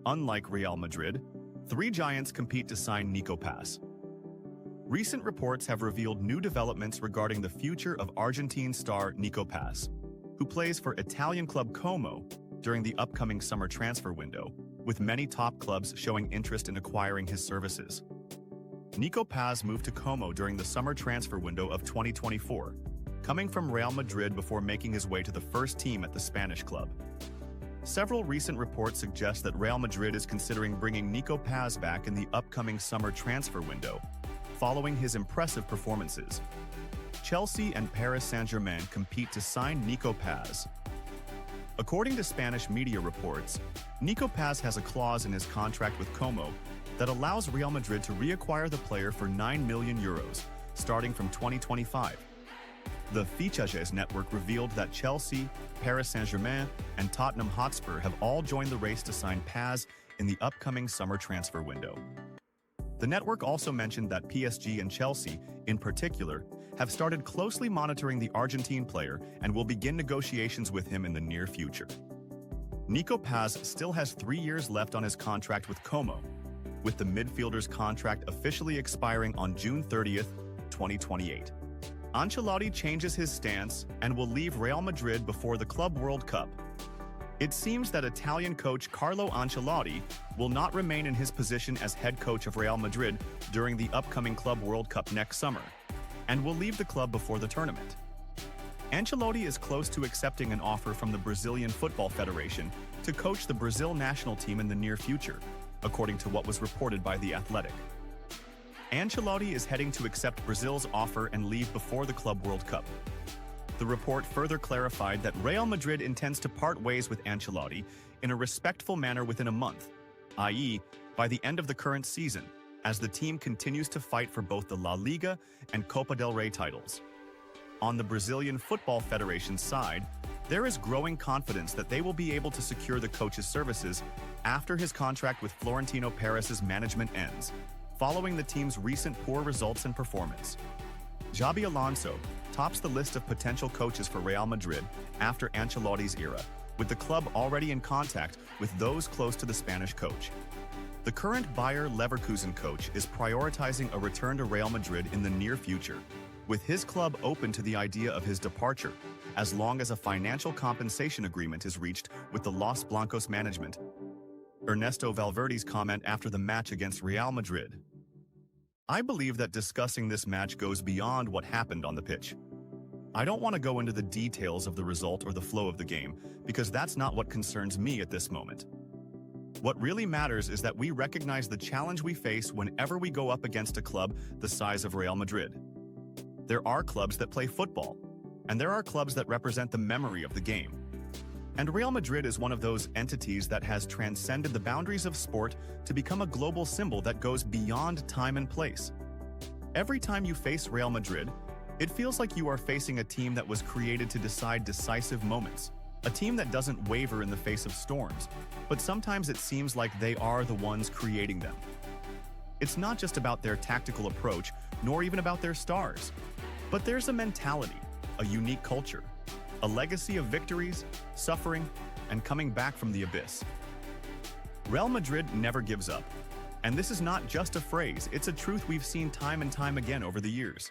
Unlike Real Madrid, three giants compete to sign Nico Paz. Recent reports have revealed new developments regarding the future of Argentine star Nico Paz, who plays for Italian club Como during the upcoming summer transfer window, with many top clubs showing interest in acquiring his services. Nico Paz moved to Como during the summer transfer window of 2024, coming from Real Madrid before making his way to the first team at the Spanish club. Several recent reports suggest that Real Madrid is considering bringing Nico Paz back in the upcoming summer transfer window, following his impressive performances. Chelsea and Paris Saint-Germain compete to sign Nico Paz. According to Spanish media reports, Nico Paz has a clause in his contract with Como that allows Real Madrid to reacquire the player for €9 million, starting from 2025. The Fichajes network revealed that Chelsea, Paris Saint-Germain, and Tottenham Hotspur have all joined the race to sign Paz in the upcoming summer transfer window. The network also mentioned that PSG and Chelsea, in particular, have started closely monitoring the Argentine player and will begin negotiations with him in the near future. Nico Paz still has 3 years left on his contract with Como, with the midfielder's contract officially expiring on June 30th, 2028. Ancelotti changes his stance and will leave Real Madrid before the Club World Cup. It seems that Italian coach Carlo Ancelotti will not remain in his position as head coach of Real Madrid during the upcoming Club World Cup next summer, and will leave the club before the tournament. Ancelotti is close to accepting an offer from the Brazilian Football Federation to coach the Brazil national team in the near future, according to what was reported by The Athletic. Ancelotti is heading to accept Brazil's offer and leave before the Club World Cup. The report further clarified that Real Madrid intends to part ways with Ancelotti in a respectful manner within a month, i.e., by the end of the current season, as the team continues to fight for both the La Liga and Copa del Rey titles. On the Brazilian Football Federation's side, there is growing confidence that they will be able to secure the coach's services after his contract with Florentino Perez's management ends, following the team's recent poor results and performance. Xabi Alonso tops the list of potential coaches for Real Madrid after Ancelotti's era, with the club already in contact with those close to the Spanish coach. The current Bayer Leverkusen coach is prioritizing a return to Real Madrid in the near future, with his club open to the idea of his departure, as long as a financial compensation agreement is reached with the Los Blancos management. Ernesto Valverde's comment after the match against Real Madrid: "I believe that discussing this match goes beyond what happened on the pitch. I don't want to go into the details of the result or the flow of the game, because that's not what concerns me at this moment. What really matters is that we recognize the challenge we face whenever we go up against a club the size of Real Madrid. There are clubs that play football, and there are clubs that represent the memory of the game. And Real Madrid is one of those entities that has transcended the boundaries of sport to become a global symbol that goes beyond time and place. Every time you face Real Madrid, it feels like you are facing a team that was created to decide decisive moments, a team that doesn't waver in the face of storms, but sometimes it seems like they are the ones creating them. It's not just about their tactical approach, nor even about their stars, but there's a mentality, a unique culture, a legacy of victories, suffering, and coming back from the abyss. Real Madrid never gives up. And this is not just a phrase, it's a truth we've seen time and time again over the years.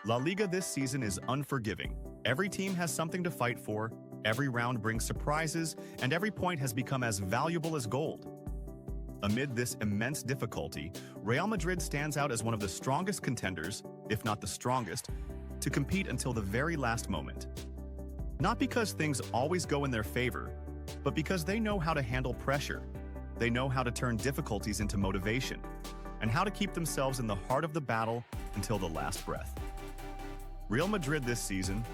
La Liga this season is unforgiving. Every team has something to fight for, every round brings surprises, and every point has become as valuable as gold. Amid this immense difficulty, Real Madrid stands out as one of the strongest contenders, if not the strongest, to compete until the very last moment. Not because things always go in their favor, but because they know how to handle pressure. They know how to turn difficulties into motivation, and how to keep themselves in the heart of the battle until the last breath. Real Madrid this season,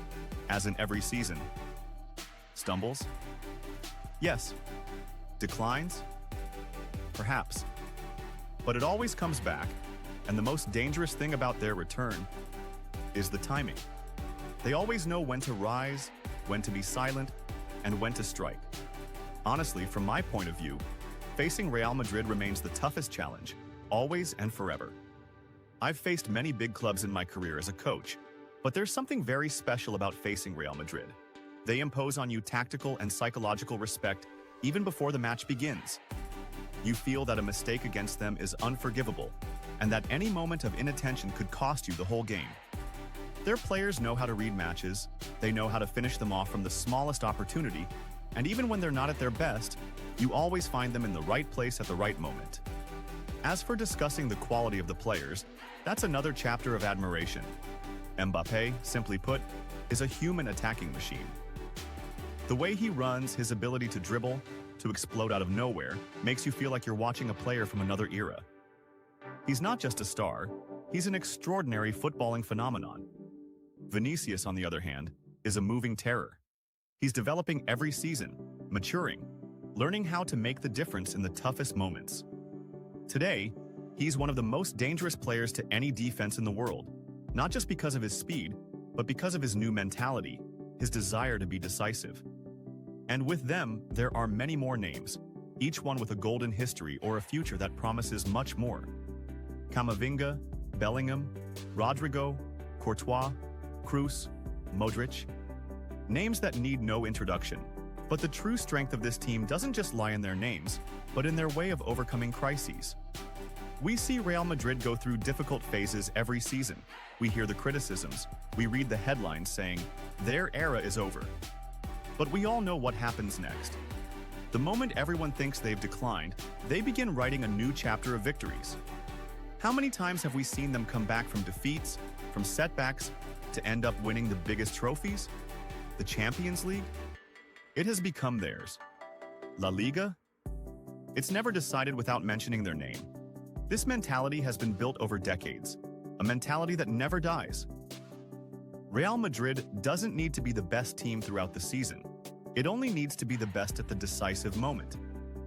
as in every season, stumbles? Yes. Declines? Perhaps. But it always comes back, and the most dangerous thing about their return is the timing. They always know when to rise, when to be silent, and when to strike. Honestly, from my point of view, facing Real Madrid remains the toughest challenge, always and forever. I've faced many big clubs in my career as a coach, but there's something very special about facing Real Madrid. They impose on you tactical and psychological respect even before the match begins. You feel that a mistake against them is unforgivable, and that any moment of inattention could cost you the whole game. Their players know how to read matches, they know how to finish them off from the smallest opportunity, and even when they're not at their best, you always find them in the right place at the right moment. As for discussing the quality of the players, that's another chapter of admiration. Mbappé, simply put, is a human attacking machine. The way he runs, his ability to dribble, to explode out of nowhere, makes you feel like you're watching a player from another era. He's not just a star, he's an extraordinary footballing phenomenon. Vinicius, on the other hand, is a moving terror. He's developing every season, maturing, learning how to make the difference in the toughest moments. Today, he's one of the most dangerous players to any defense in the world, not just because of his speed, but because of his new mentality, his desire to be decisive. And with them, there are many more names, each one with a golden history or a future that promises much more. Camavinga, Bellingham, Rodrigo, Courtois, Kroos, Modric. Names that need no introduction. But the true strength of this team doesn't just lie in their names, but in their way of overcoming crises. We see Real Madrid go through difficult phases every season. We hear the criticisms. We read the headlines saying, their era is over. But we all know what happens next. The moment everyone thinks they've declined, they begin writing a new chapter of victories. How many times have we seen them come back from defeats, from setbacks, to end up winning the biggest trophies? The Champions League? It has become theirs. La Liga? It's never decided without mentioning their name. This mentality has been built over decades, a mentality that never dies. Real Madrid doesn't need to be the best team throughout the season. It only needs to be the best at the decisive moment.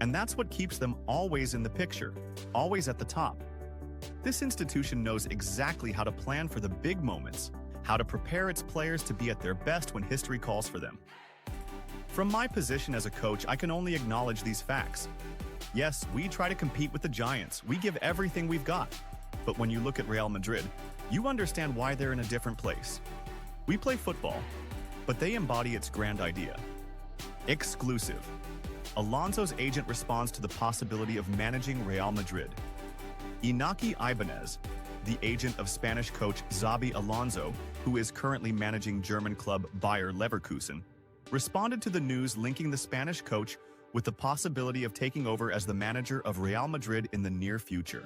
And that's what keeps them always in the picture, always at the top. This institution knows exactly how to plan for the big moments, how to prepare its players to be at their best when history calls for them. From my position as a coach, I can only acknowledge these facts. Yes, we try to compete with the giants. We give everything we've got. But when you look at Real Madrid, you understand why they're in a different place. We play football, but they embody its grand idea. Exclusive. Alonso's agent responds to the possibility of managing Real Madrid. Iñaki Ibanez, the agent of Spanish coach Xabi Alonso, who is currently managing German club Bayer Leverkusen, responded to the news linking the Spanish coach with the possibility of taking over as the manager of Real Madrid in the near future.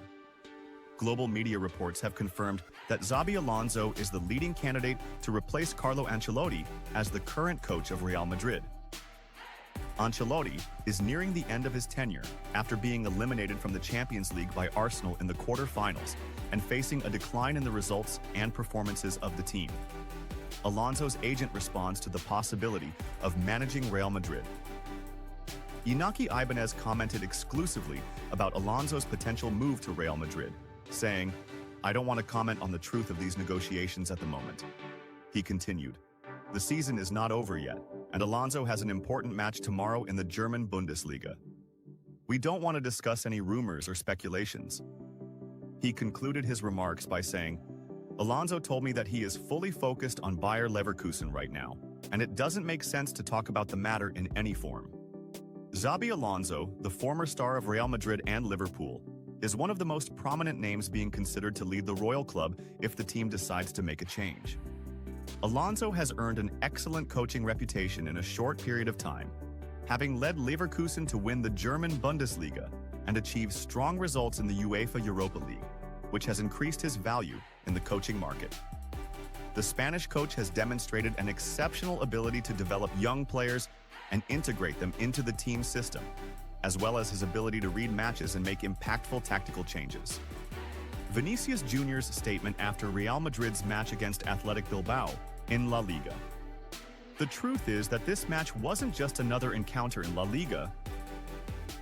Global media reports have confirmed that Xabi Alonso is the leading candidate to replace Carlo Ancelotti as the current coach of Real Madrid. Ancelotti is nearing the end of his tenure after being eliminated from the Champions League by Arsenal in the quarter-finals and facing a decline in the results and performances of the team. Alonso's agent responds to the possibility of managing Real Madrid. Iñaki Ibanez commented exclusively about Alonso's potential move to Real Madrid, saying, "I don't want to comment on the truth of these negotiations at the moment." He continued, "The season is not over yet, and Alonso has an important match tomorrow in the German Bundesliga. We don't want to discuss any rumors or speculations." He concluded his remarks by saying, "Alonso told me that he is fully focused on Bayer Leverkusen right now, and it doesn't make sense to talk about the matter in any form." Xabi Alonso, the former star of Real Madrid and Liverpool, is one of the most prominent names being considered to lead the Royal Club if the team decides to make a change. Alonso has earned an excellent coaching reputation in a short period of time, having led Leverkusen to win the German Bundesliga and achieve strong results in the UEFA Europa League, which has increased his value in the coaching market. The Spanish coach has demonstrated an exceptional ability to develop young players and integrate them into the team system, as well as his ability to read matches and make impactful tactical changes. Vinicius Jr.'s statement after Real Madrid's match against Athletic Bilbao in La Liga. The truth is that this match wasn't just another encounter in La Liga.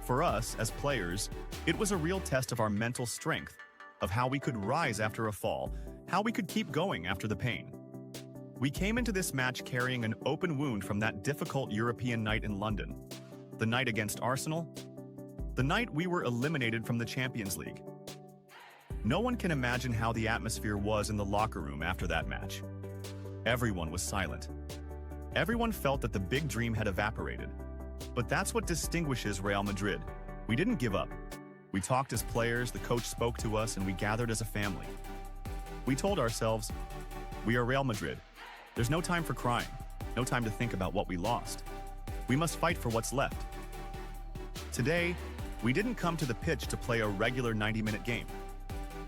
For us, as players, it was a real test of our mental strength, of how we could rise after a fall, how we could keep going after the pain. We came into this match carrying an open wound from that difficult European night in London. The night against Arsenal. The night we were eliminated from the Champions League. No one can imagine how the atmosphere was in the locker room after that match. Everyone was silent. Everyone felt that the big dream had evaporated. But that's what distinguishes Real Madrid. We didn't give up. We talked as players, the coach spoke to us, and we gathered as a family. We told ourselves, we are Real Madrid. There's no time for crying, no time to think about what we lost. We must fight for what's left. Today, we didn't come to the pitch to play a regular 90-minute game.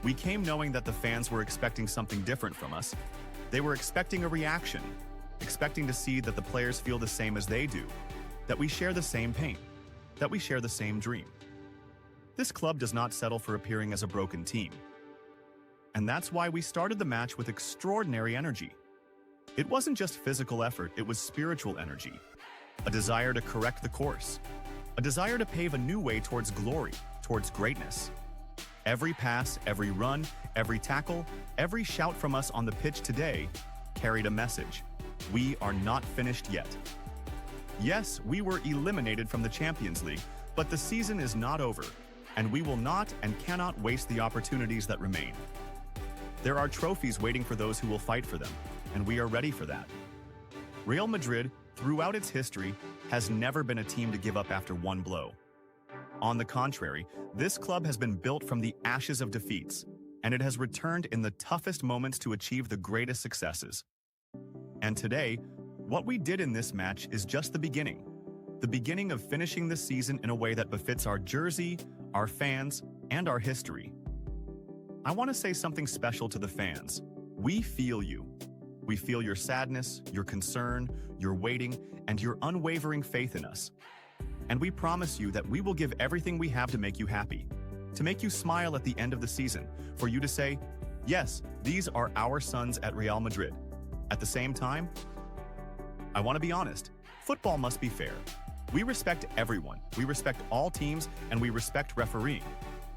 We came knowing that the fans were expecting something different from us. They were expecting a reaction, expecting to see that the players feel the same as they do, that we share the same pain, that we share the same dream. This club does not settle for appearing as a broken team. And that's why we started the match with extraordinary energy. It wasn't just physical effort, it was spiritual energy. A desire to correct the course. A desire to pave a new way towards glory, towards greatness. Every pass, every run, every tackle, every shout from us on the pitch today carried a message. We are not finished yet. Yes, we were eliminated from the Champions League, but the season is not over, and we will not and cannot waste the opportunities that remain. There are trophies waiting for those who will fight for them, and we are ready for that. Real Madrid, throughout its history, has never been a team to give up after one blow. On the contrary, this club has been built from the ashes of defeats, and it has returned in the toughest moments to achieve the greatest successes. And today, what we did in this match is just the beginning of finishing the season in a way that befits our jersey, our fans, and our history. I want to say something special to the fans. We feel you. We feel your sadness, your concern, your waiting, and your unwavering faith in us. And we promise you that we will give everything we have to make you happy, to make you smile at the end of the season, for you to say, yes, these are our sons at Real Madrid. At the same time, I want to be honest, football must be fair. We respect everyone, we respect all teams, and we respect refereeing.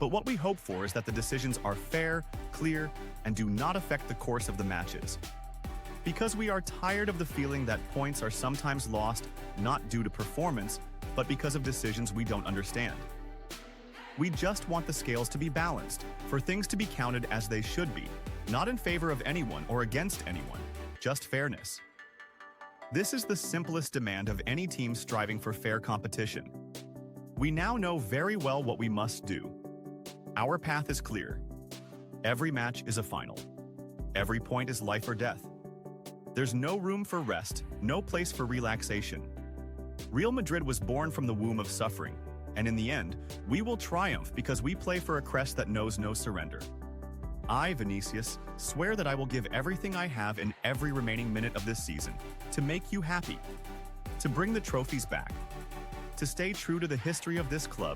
But what we hope for is that the decisions are fair, clear, and do not affect the course of the matches. Because we are tired of the feeling that points are sometimes lost not due to performance, but because of decisions we don't understand. We just want the scales to be balanced, for things to be counted as they should be, not in favor of anyone or against anyone, just fairness. This is the simplest demand of any team striving for fair competition. We now know very well what we must do. Our path is clear. Every match is a final. Every point is life or death. There's no room for rest, no place for relaxation. Real Madrid was born from the womb of suffering, and in the end, we will triumph because we play for a crest that knows no surrender. I, Vinicius, swear that I will give everything I have in every remaining minute of this season to make you happy, to bring the trophies back, to stay true to the history of this club